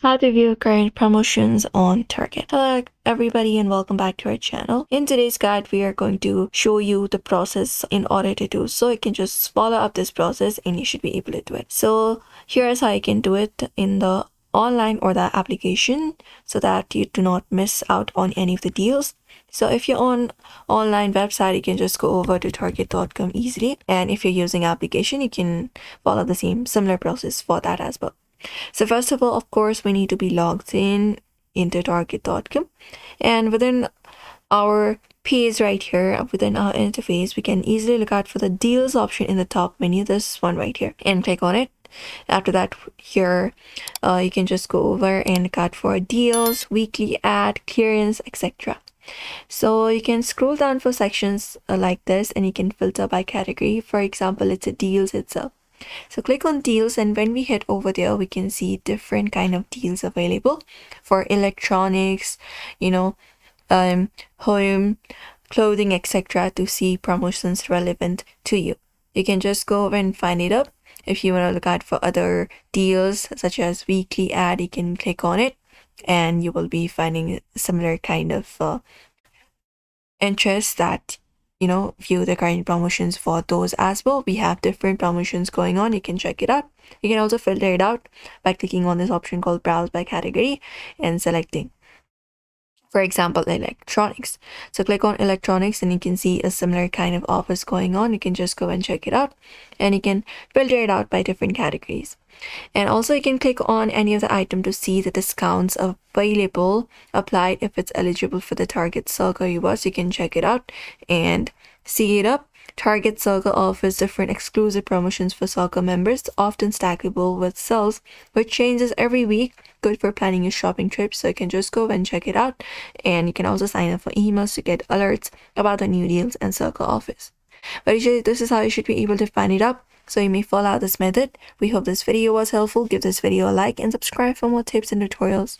How to view current promotions on Target. Hello everybody and welcome back to our channel. In today's guide, we are going to show you the process in order to do so. You can just follow up this process and you should be able to do it. So here's how you can do it in the online or the application so that you do not miss out on any of the deals. So if you're on online website, you can just go over to target.com easily, and if you're using application, you can follow the similar process for that as well. So first of all, of course, we need to be logged in into target.com, and within our page right here, within our interface, we can easily look out for the deals option in the top menu, this one right here, and click on it. After that, here you can just go over and look out for deals, weekly ad, clearance, etc. So you can scroll down for sections like this, and you can filter by category. For example, it's a deals itself. So click on deals, and when we head over there, we can see different kind of deals available for electronics, home, clothing, etc. to see promotions relevant to you. You can just go over and find it up. If you want to look out for other deals such as weekly ad, you can click on it and you will be finding similar kind of interest that view the current promotions for those as well. We have different promotions going on. You can check it out. You can also filter it out by clicking on this option called browse by category and selecting, for example, electronics. So click on electronics and you can see a similar kind of offers going on. You can just go and check it out, and you can filter it out by different categories. And also you can click on any of the item to see the discounts available applied if it's eligible for the Target Circle rewards. You can check it out and see it up. Target Circle offers different exclusive promotions for Circle members, often stackable with sales, which changes every week. Good for planning your shopping trip. So you can just go and check it out, and you can also sign up for emails to get alerts about the new deals and Circle offers. But usually this is how you should be able to find it up. So you may follow this method. We hope this video was helpful. Give this video a like and subscribe for more tips and tutorials.